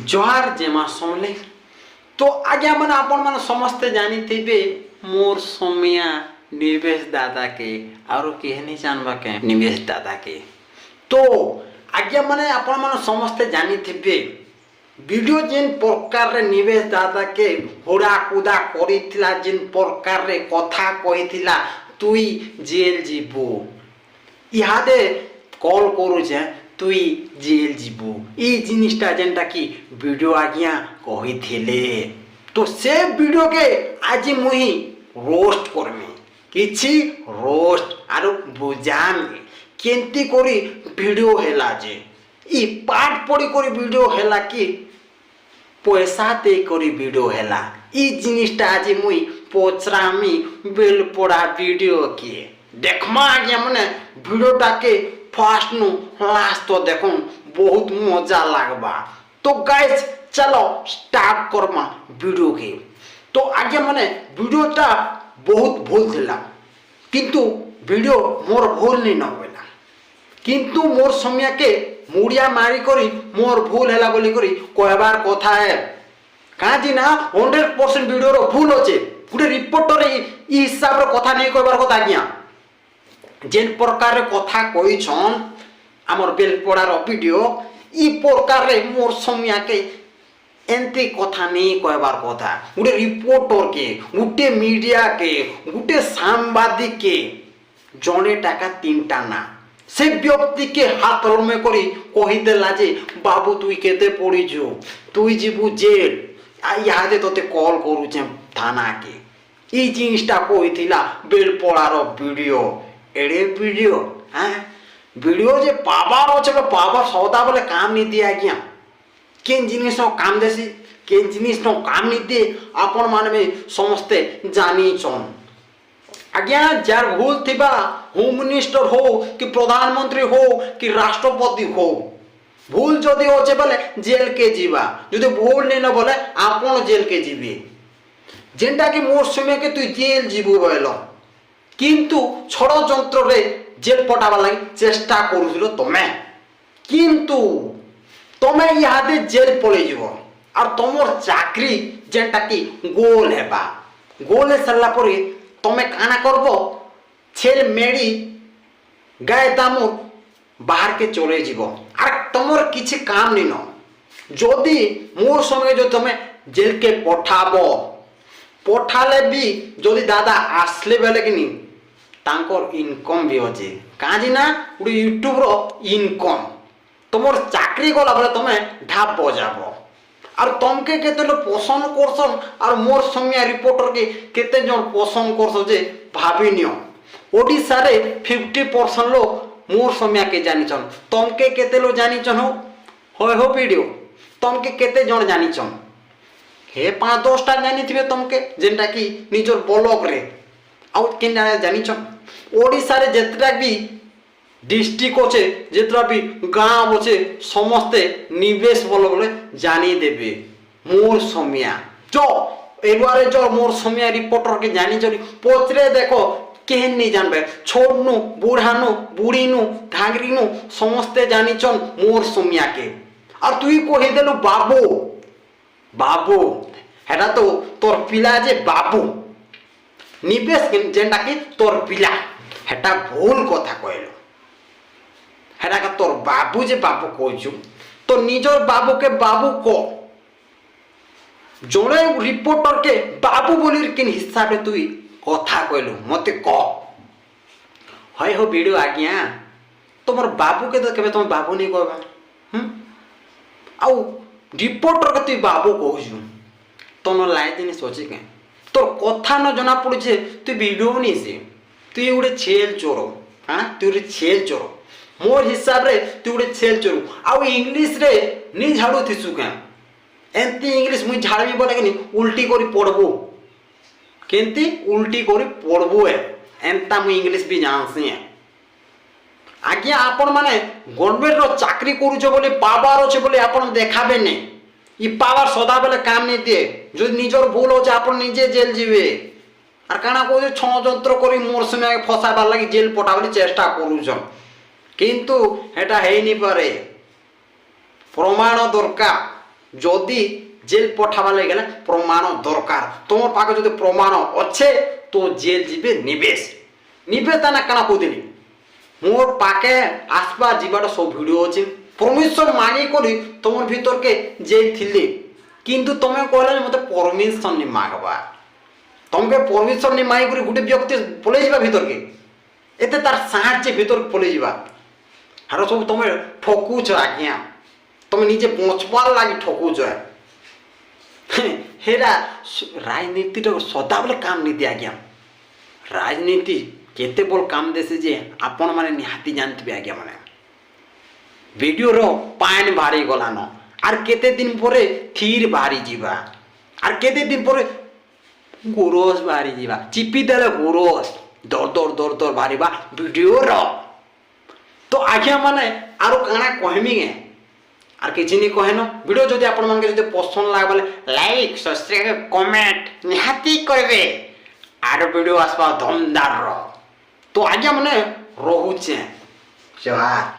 जोहार जेमा समले तो आज्ञा मन आपण मन समस्ते जानी थे मोर सोमिया निवेश दादा के और केहनी जानवा के निवेश दादा के तो आज्ञा माने आपण मन समस्ते जानी थे वीडियो जिन प्रकार रे निवेश दादा के होड़ा कूदा करिथिला जिन प्रकार रे कथा कहिथिला तुई जेल जीबू इहादे कॉल करू जे तुई जेल जीबू ई जिनिसटा जेनटा की वीडियो आज्ञा कहिथिले तो से वीडियो के आज मुही रोस्ट करमी किछि रोस्ट आरो बुझामी केंती करी वीडियो हेला जे ई पाठ पढ़ी करी वीडियो हेला कि पैसा दे करी वीडियो हेला ई जिनिसटा आज मुई पोचरामी बेल पड़ा वीडियो के देखमा आज्ञा मने वीडियोटा के फास्ट नु लास्ट तो देखो बहुत मजा लागबा तो गाइस चलो स्टार्ट करमा वीडियो के तो आज्ञा मने वीडियोटा बहुत भूल थिला किंतु वीडियो मोर भूल नहीं न होइला किंतु मोर समय के मुड़िया मारी करी मोर भूल हैला बोली करी कहबार कथा है काजी ना 100% वीडियो रो भूल होचे गुटे रिपोर्टर ई हिसाब रो कथा नहीं कहबार कथा आज्ञा जेन प्रकार रे कथा कहि छन हमर बेलपड़ा रो वीडियो ई प्रकार रे मोर समय के एंती कथा नहीं कहबार कथा गुटे रिपोर्टर के गुटे मीडिया के गुटे सांबादिक के जने टाका तीनटा ना से व्यक्ति के हाथ में करी कही देला जे बाबू तुई केते पड़ी जो तुई जीबू जेल इहादे तोते कॉल करू छे थाना के ई जिनिसटा कहिथिला बेलपड़ा रो वीडियो एड़े वीडियो हां वीडियो जे पावर होचे पावर सौदा बोले काम नहीं दिया आज्ञा केन जिनिस नो काम देसी केन जिनिस नो काम नहीं दे आपण मान में समस्ते जानी छन आज्ञा जार भूल थिबा होम मिनिस्टर हो कि प्रधानमंत्री हो कि राष्ट्रपति हो भूल जदि होचे बोले जेल के जीवा जदि भूल नहीं न बोले आपण जेल के जीवे जेंटा कि मोर समय के तू जेल जीवु बोलो किंतु षड़यंत्र रे जेल पटावा लागि चेष्टा करूथिलो तमे किंतु तमे इहादे जेल पळे जीवो और तमोर चाकरी जेंटा कि गोल हेबा गोल हे सरला परे तमे काना करबो छेल मेडी गाय दामु बाहर के चले जीवो और तमोर किछि काम नहीं न जदि मोर समय जो तमे जेल के पठाबो पठाले भी जदि दादा आसले बेले कि नहीं तांकर इनकम भी होचे काजी ना गुटे यूट्यूब रो इनकम तमोर चाकरी गला बेले तमे ढाप बजाबो और तमके केते लोग पसंद करसन और मोर समय रिपोर्टर के केते जन पसंद करसो जे भाभी नियो ओडिसा रे 50% लोग मोर समय के जानी छन तमके केते लोग जानी छन हो वीडियो तमके केते जन जानी छन हे 5-10 टा जानी थिबे तमके जेंटा कि निजर ब्लॉग रे आउ केन जानी छन ओडिसा रे जेतरा भी डिस्ट्रिक्ट होचे जेतरा भी गांव होचे समस्ते निवेश बोलो बोले जानी देबे मोर समिया जो एबारे जो मोर समिया रिपोर्टर के जानी चली पोचरे देखो केहन नहीं जानबे छोड़नु बूढ़ानु बूढ़ीनु घागरीनु समस्ते जानी चन मोर समिया के और तुई कहि देलु बाबू बाबू हेटा तो तोर पिला जे बाबू निवेश जेंटा कि तोर पिला हेटा भूल कथा कहलो हेटा का तोर बाबू जे बाबू कहजु तो निजर बाबू के बाबू को जोड़े रिपोर्टर के बाबू बोली किन हिसाब रे तुई कथा कहलु मते कह हय हो वीडियो आज्ञा तोमर बाबू के तो केबे तुम बाबू नहीं कहबा आउ रिपोर्टर के तुई बाबू कहजु तोनो लाय दिन सोचे के तोर कथा न जना पड़े जे तू वीडियो नहीं से तू उड़े छेल चोरो हां तू उड़े छेल चोरो मोर हिसाब रे तू उड़े छेल चोरो आउ इंग्लिश रे नी झाड़ू थिसु के एंती इंग्लिश मुई झाड़बी बोले कि उल्टी करी पढ़बो केंती उल्टी करी पढ़बो है एंता मुई इंग्लिश भी जानसी है आज्ञा आपण माने गवर्नमेंट रो चाकरी करूछो बोले पावर होचे बोले आपण देखाबे ने ई पावर सदा बेले काम नहीं दिए जो निजर भूल होचे आपण निजे जेल जीवे और काना को षड़यंत्र करी मोर समय फसाबार लागि जेल पठाबली चेष्टा करूछन किंतु हेटा हेई नि पारे प्रमाण दरकार যদি জেল পঠাবার লাগি গেলে প্রমাণ দরকার। তোমার পাখে যদি প্রমাণ অছে তো জেল যাবে নিবেশ। নিবেশ তা না কেন কদিনি মোর পাকে আসবা যাবার সব ভিডিও আছে, পরমিশন মাগি করি তোমার ভিতরকে যাইলি, কিন্তু তুমি কহিলে মতো পরমিশন নি মাগবা। তোমাকে পরমিশন নি মাগি করে গোটে ব্যক্তি পলাই যা ভিতরকে, এতে তার সাহায্যে ভিতরকে পলাই যা। আর সব তুমি ঠকুছ আজ্ঞা, তুমি নিজে বঁচবার লাগে ঠকুছ। হেরা রাজনীতিটা সদাবেলে কাম নীতি আজ্ঞা। রাজনীতি কেতে বড় কাম দেশে যে আপন মানে নিহাতি জানতে আজ্ঞা। মানে ভিডিওর পান বাহারি গলান, আর কেতে দিন পরে থির বাহারি যা, আর কেতে দিন পরে গোরস বাহারি যা। চিপি দেলে গোরস দর দর দর দর বাহারিবা ভিডিওর। তো আজ্ঞা মানে আর কাଣା কহমি গে, আর কিছু নি কহেন। ভিডিও যদি আপন মানকে যদি পছন্দ লাগে বলে লাইক সাবস্ক্রাইব কমেন্ট নিহাতি করবে, আর ভিডিও আসবা দমদার। তো আজ্ঞা মানে রহুছে। জয়।